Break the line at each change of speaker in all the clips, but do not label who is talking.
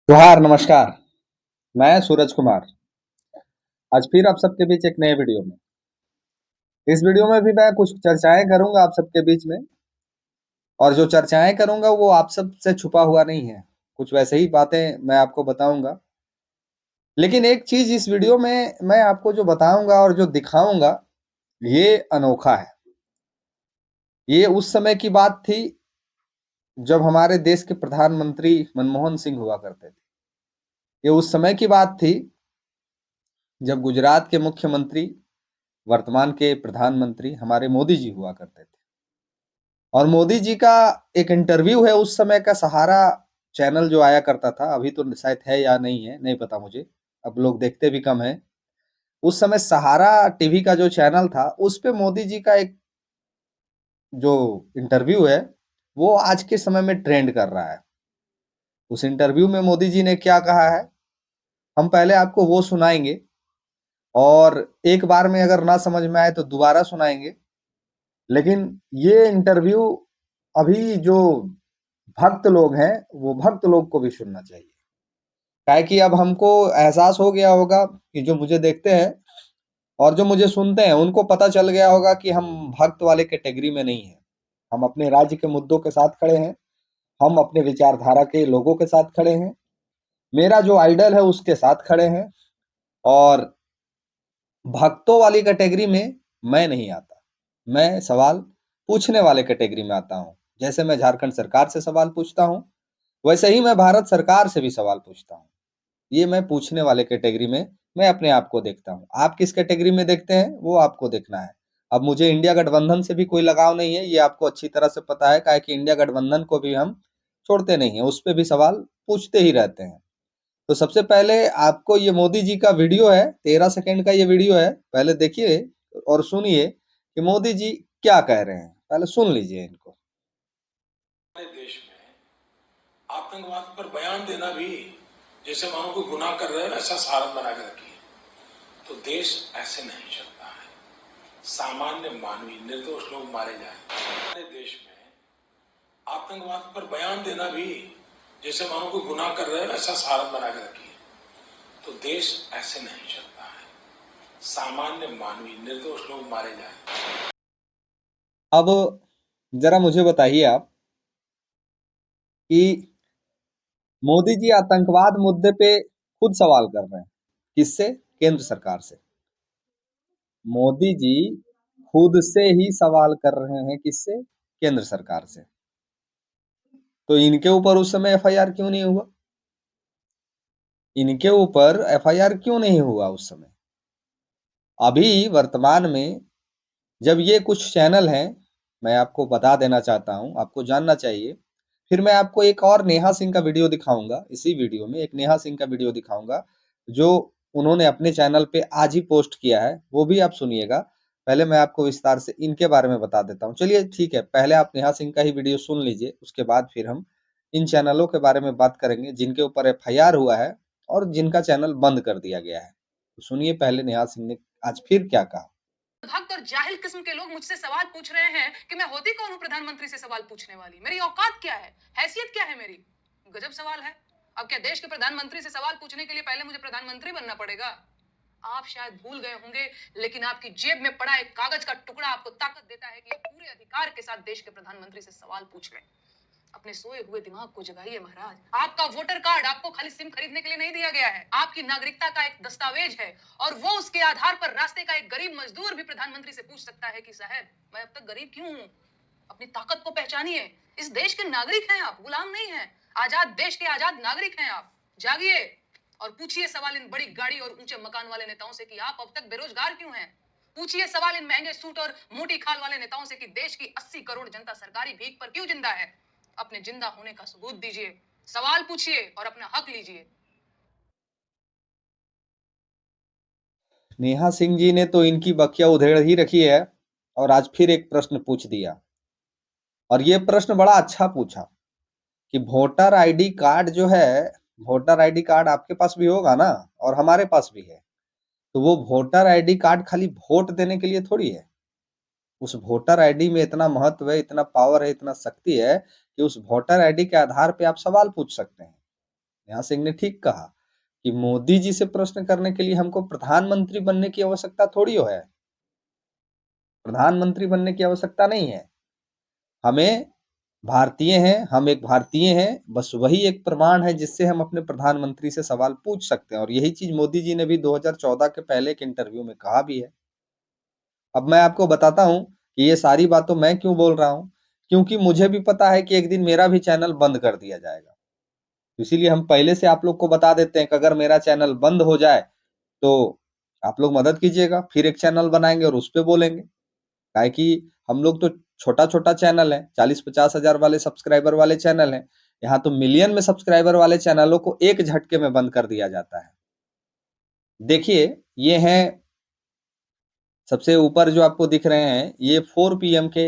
जोहार नमस्कार। मैं सूरज कुमार आज फिर आप सबके बीच एक नए वीडियो में। इस वीडियो में भी मैं कुछ चर्चाएं करूंगा आप सबके बीच में, और जो चर्चाएं करूंगा वो आप सब से छुपा हुआ नहीं है। कुछ वैसे ही बातें मैं आपको बताऊंगा, लेकिन एक चीज इस वीडियो में मैं आपको जो बताऊंगा और जो दिखाऊंगा ये अनोखा है। ये उस समय की बात थी जब हमारे देश के प्रधानमंत्री मनमोहन सिंह हुआ करते थे। ये उस समय की बात थी जब गुजरात के मुख्यमंत्री, वर्तमान के प्रधानमंत्री हमारे मोदी जी हुआ करते थे। और मोदी जी का एक इंटरव्यू है उस समय का, सहारा चैनल जो आया करता था, अभी तो शायद है या नहीं है नहीं पता मुझे, अब लोग देखते भी कम है। उस समय सहारा टीवी का जो चैनल था उस पे मोदी जी का एक जो इंटरव्यू है वो आज के समय में ट्रेंड कर रहा है। उस इंटरव्यू में मोदी जी ने क्या कहा है, हम पहले आपको वो सुनाएंगे, और एक बार में अगर ना समझ में आए तो दोबारा सुनाएंगे। लेकिन ये इंटरव्यू अभी जो भक्त लोग हैं वो भक्त लोग को भी सुनना चाहिए। काहे कि अब हमको एहसास हो गया होगा कि जो मुझे देखते हैं और जो मुझे सुनते हैं उनको पता चल गया होगा कि हम भक्त वाले कैटेगरी में नहीं हैं। हम अपने राज्य के मुद्दों के साथ खड़े हैं, हम अपने विचारधारा के लोगों के साथ खड़े हैं, मेरा जो आइडल है उसके साथ खड़े हैं। और भक्तों वाली कैटेगरी में मैं नहीं आता, मैं सवाल पूछने वाले कैटेगरी में आता हूँ। जैसे मैं झारखंड सरकार से सवाल पूछता हूँ, वैसे ही मैं भारत सरकार से भी सवाल पूछता हूँ। ये मैं पूछने वाले कैटेगरी में मैं अपने आप को देखता हूँ। आप किस कैटेगरी में देखते हैं वो आपको देखना है। अब मुझे इंडिया गठबंधन से भी कोई लगाव नहीं है, ये आपको अच्छी तरह से पता है, काहे कि इंडिया गठबंधन को भी हम छोड़ते नहीं हैं, उस पे भी सवाल पूछते ही रहते हैं। तो सबसे पहले आपको ये मोदी जी का वीडियो है, 13 सेकंड का ये वीडियो है, पहले देखिए और सुनिए कि मोदी जी क्या कह रहे हैं। पहले सुन लीजिए इनको।
हमारे देश में आतंकवाद पर बयान देना भी जैसे मानो कोई गुनाह कर रहे हैं ऐसा सहारन बना के रखी है। तो देश ऐसे नहीं चलता है। सामान्य मानवी निर्दोष लोग मारे जाए। हमारे देश में आतंकवाद पर बयान देना भी जैसे मानो कोई गुनाह कर रहे हैं ऐसा सहारन बना के रखी है। तो देश ऐसे नहीं चलता है। सामान्य मानवी निर्दोष लोग मारे जाए।
अब जरा मुझे बताइए आप कि मोदी जी आतंकवाद मुद्दे पे खुद सवाल कर रहे हैं, किससे? केंद्र सरकार से। मोदी जी खुद से ही सवाल कर रहे हैं, किससे? केंद्र सरकार से। तो इनके ऊपर उस समय एफआईआर क्यों नहीं हुआ? इनके ऊपर एफआईआर क्यों नहीं हुआ उस समय? अभी वर्तमान में जब ये कुछ चैनल हैं, मैं आपको बता देना चाहता हूँ, आपको जानना चाहिए। फिर मैं आपको एक और नेहा सिंह का वीडियो दिखाऊंगा, इसी वीडियो में एक नेहा सिंह का वीडियो दिखाऊंगा जो उन्होंने अपने चैनल पे आज ही पोस्ट किया है, वो भी आप सुनिएगा। पहले मैं आपको विस्तार से इनके बारे में बता देता हूँ। चलिए ठीक है, पहले आप नेहा सिंह का ही वीडियो सुन लीजिए, उसके बाद फिर हम इन चैनलों के बारे में बात करेंगे जिनके ऊपर एफआईआर हुआ है और जिनका चैनल बंद कर दिया गया है। तो सुनिए पहले नेहा सिंह ने आज फिर क्या कहा।
भक्त और जाहिल किस्म के लोग मुझसे सवाल पूछ रहे हैं कि मैं होती कौन हूं प्रधानमंत्री से सवाल पूछने वाली, मेरी औकात क्या है, हैसियत क्या है मेरी। गजब सवाल है। अब क्या देश के प्रधानमंत्री से सवाल पूछने के लिए पहले मुझे प्रधानमंत्री बनना पड़ेगा? आप शायद भूल गए होंगे, लेकिन आपकी जेब में पड़ा एक कागज का टुकड़ा आपको ताकत देता है कि पूरे अधिकार के साथ देश के प्रधानमंत्री से सवाल पूछ लें। अपने सोए हुए दिमाग को जगाइए महाराज। आपका वोटर कार्ड आपको खाली सिम खरीदने के लिए नहीं दिया गया है, आपकी नागरिकता का एक दस्तावेज है। और वो उसके आधार पर रास्ते का एक गरीब मजदूर भी प्रधानमंत्री से पूछ सकता है कि साहब मैं अब तक गरीब क्यों हूं। अपनी ताकत को पहचानिए। इस देश के नागरिक हैं आप, गुलाम नहीं हैं। आजाद देश के आजाद नागरिक हैं आप। जागिए और पूछिए सवाल इन बड़ी गाड़ी और ऊंचे मकान वाले नेताओं से कि आप अब तक बेरोजगार क्यों हैं। पूछिए सवाल इन महंगे सूट और मोटी खाल वाले नेताओं से कि देश की 80 करोड़ जनता सरकारी भीख पर क्यों जिंदा है। अपने जिंदा होने का सबूत दीजिए, सवाल पूछिए और अपना हक लीजिए।
नेहा सिंह जी ने तो इनकी बखिया उधेड़ ही रखी है और आज फिर एक प्रश्न पूछ दिया। और ये प्रश्न बड़ा अच्छा पूछा कि वोटर आईडी कार्ड जो है, वोटर आईडी कार्ड आपके पास भी होगा ना, और हमारे पास भी है। तो वो वोटर आईडी कार्ड खाली वोट देने के लिए थोड़ी है। उस वोटर आईडी में इतना महत्व है, इतना पावर है, इतना शक्ति है कि उस वोटर आईडी के आधार पे आप सवाल पूछ सकते हैं। नेहा सिंह ने ठीक कहा कि मोदी जी से प्रश्न करने के लिए हमको प्रधानमंत्री बनने की आवश्यकता थोड़ी है, प्रधानमंत्री बनने की आवश्यकता नहीं है। हमें भारतीय हैं, हम एक भारतीय हैं, बस वही एक प्रमाण है जिससे हम अपने प्रधानमंत्री से सवाल पूछ सकते हैं। और यही चीज मोदी जी ने भी 2014 के पहले एक इंटरव्यू में कहा भी है। अब मैं आपको बताता हूं कि ये सारी बातों मैं क्यों बोल रहा हूं, क्योंकि मुझे भी पता है कि एक दिन मेरा भी चैनल बंद कर दिया जाएगा। इसीलिए हम पहले से आप लोग को बता देते हैं कि अगर मेरा चैनल बंद हो जाए तो आप लोग मदद कीजिएगा, फिर एक चैनल बनाएंगे और उस पे बोलेंगे। काहे कि हम लोग तो छोटा-छोटा चैनल है, 40-50 हजार वाले सब्सक्राइबर वाले चैनल हैं। यहाँ तो मिलियन में सब्सक्राइबर वाले चैनलों को एक झटके में बंद कर दिया जाता है। देखिए, ये हैं सबसे ऊपर जो आपको दिख रहे हैं, ये 4 पीएम के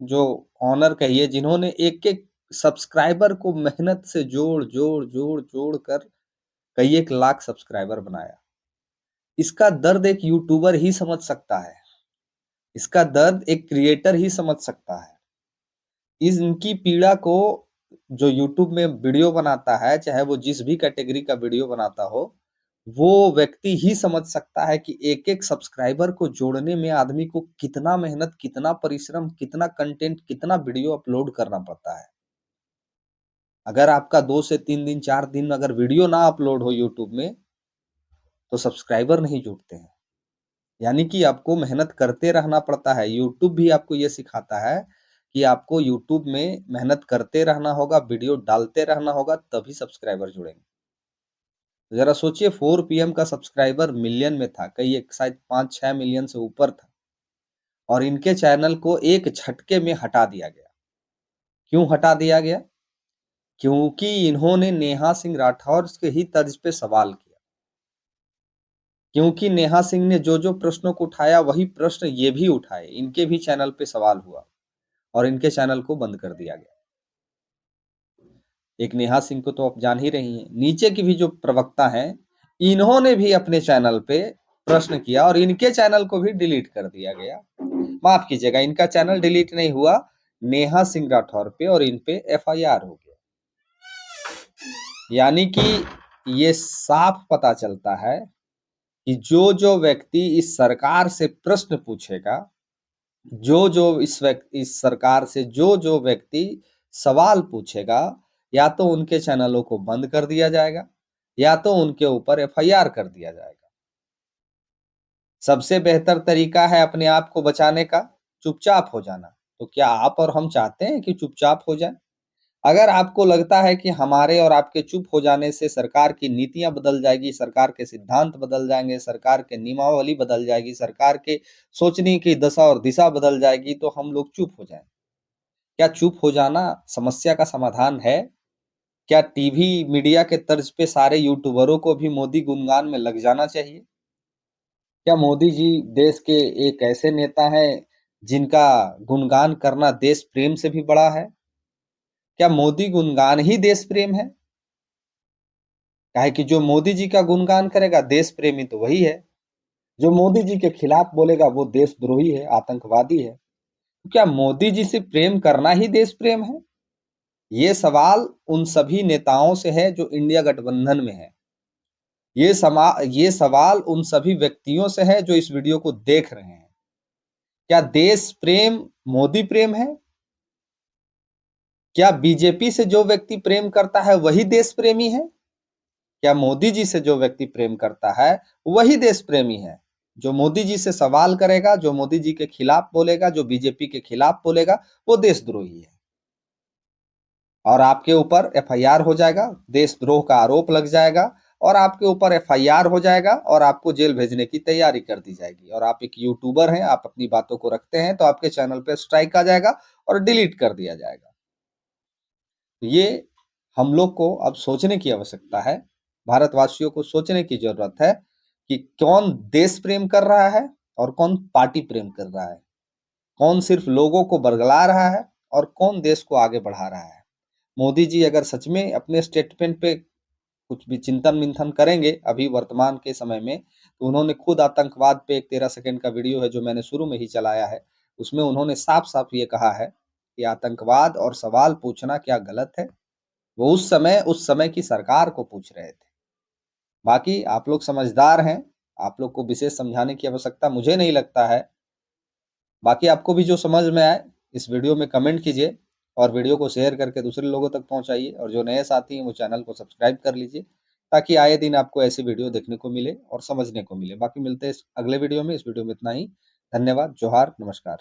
जो ऑनर कहिए, जिन्होंने एक-एक सब्सक्राइबर को मेहनत से जोड़ कर कई 1 लाख सब्सक्राइबर बनाया। इसका दर्द एक यूट्यूबर ही समझ सकता है। इसका दर्द एक क्रिएटर ही समझ सकता है। इनकी पीड़ा को जो यूट्यूब में वीडियो बनाता है, चाहे वो जिस भी कैटेगरी का वीडियो बनाता हो, वो व्यक्ति ही समझ सकता है कि एक-एक सब्सक्राइबर को जोड़ने में आदमी को कितना मेहनत, कितना परिश्रम, कितना कंटेंट, कितना वीडियो अपलोड करना पड़ता है। अगर आपका 2 से 3 दिन, 4 दिन अगर वीडियो ना अपलोड हो यूट्यूब में, तो सब्सक्राइबर नहीं जुड़ते हैं। यानी कि आपको मेहनत करते रहना पड़ता है। यूट्यूब भी आपको ये सिखाता है कि आपको यूट्यूब में मेहनत करते रहना होगा, वीडियो डालते रहना होगा, तभी सब्सक्राइबर जुड़ेंगे। तो ज़रा सोचिए 4 पीएम का सब्सक्राइबर मिलियन में था, कई एक शायद 5-6 मिलियन से ऊपर था और इनके चैनल को एक झटके में हटा दिया गया। क्यों हटा दिया गया? क्योंकि इन्होंने नेहा सिंह राठौर के ही तर्ज पे सवाल किया। क्योंकि नेहा सिंह ने जो प्रश्नों को उठाया वही प्रश्न ये भी उठाए, इनके भी चैनल पे सवाल हुआ और इनके चैनल को बंद कर दिया गया। एक नेहा सिंह को तो आप जान ही रही हैं, नीचे की भी जो प्रवक्ता हैं, इन्होंने भी अपने चैनल पे प्रश्न किया और इनके चैनल को भी डिलीट कर दिया गया। माफ कीजिएगा, इनका चैनल डिलीट नहीं हुआ, नेहा सिंह राठौर पे और इन पे एफआईआर हो गया। यानी कि ये साफ पता चलता है कि जो व्यक्ति इस सरकार से प्रश्न पूछेगा, जो इस सरकार से जो व्यक्ति सवाल पूछेगा, या तो उनके चैनलों को बंद कर दिया जाएगा या तो उनके ऊपर एफआईआर कर दिया जाएगा। सबसे बेहतर तरीका है अपने आप को बचाने का चुपचाप हो जाना। तो क्या आप और हम चाहते हैं कि चुपचाप हो जाएं? अगर आपको लगता है कि हमारे और आपके चुप हो जाने से सरकार की नीतियां बदल जाएगी, सरकार के सिद्धांत बदल जाएंगे, सरकार के नियमावली बदल जाएगी, सरकार के सोचने की दशा और दिशा बदल जाएगी, तो हम लोग चुप हो जाएं। क्या चुप हो जाना समस्या का समाधान है? क्या टीवी मीडिया के तर्ज पे सारे यूट्यूबरों को भी मोदी गुणगान में लग जाना चाहिए? क्या मोदी जी देश के एक ऐसे नेता हैं जिनका गुणगान करना देश प्रेम से भी बड़ा है? क्या मोदी गुणगान ही देश प्रेम है? काहे कि जो मोदी जी का गुणगान करेगा देश प्रेमी तो वही है, जो मोदी जी के खिलाफ बोलेगा वो देशद्रोही है, आतंकवादी है। तो क्या मोदी जी से प्रेम करना ही देश प्रेम है? ये सवाल उन सभी नेताओं से है जो इंडिया गठबंधन में है। ये सवाल उन सभी व्यक्तियों से है जो इस वीडियो को देख रहे हैं। क्या देश प्रेम मोदी प्रेम है? क्या बीजेपी से जो व्यक्ति प्रेम करता है वही देश प्रेमी है? क्या मोदी जी से जो व्यक्ति प्रेम करता है वही देश प्रेमी है? जो मोदी जी से सवाल करेगा, जो मोदी जी के खिलाफ बोलेगा, जो बीजेपी के खिलाफ बोलेगा, वो देशद्रोही है और आपके ऊपर एफआईआर हो जाएगा, देशद्रोह का आरोप लग जाएगा और आपके ऊपर एफआईआर हो जाएगा और आपको जेल भेजने की तैयारी कर दी जाएगी। और आप एक यूट्यूबर हैं, आप अपनी बातों को रखते हैं, तो आपके चैनल पे स्ट्राइक आ जाएगा और डिलीट कर दिया जाएगा। ये हम लोग को अब सोचने की आवश्यकता है, भारतवासियों को सोचने की जरूरत है कि कौन देश प्रेम कर रहा है और कौन पार्टी प्रेम कर रहा है, कौन सिर्फ लोगों को बरगला रहा है और कौन देश को आगे बढ़ा रहा है। मोदी जी अगर सच में अपने स्टेटमेंट पे कुछ भी चिंतन मिंथन करेंगे अभी वर्तमान के समय में, तो उन्होंने खुद आतंकवाद पे एक 13 सेकंड का वीडियो है जो मैंने शुरू में ही चलाया है, उसमें उन्होंने साफ साफ ये कहा है कि आतंकवाद और सवाल पूछना क्या गलत है? वो उस समय की सरकार को पूछ रहे थे। बाकी आप लोग समझदार हैं, आप लोग को विशेष समझाने की आवश्यकता मुझे नहीं लगता है। बाकी आपको भी जो समझ में आए इस वीडियो में कमेंट कीजिए और वीडियो को शेयर करके दूसरे लोगों तक पहुंचाइए, और जो नए साथी हैं वो चैनल को सब्सक्राइब कर लीजिए ताकि आए दिन आपको ऐसी वीडियो देखने को मिले और समझने को मिले। बाकी मिलते हैं इस अगले वीडियो में। इस वीडियो में इतना ही। धन्यवाद। जोहार। नमस्कार।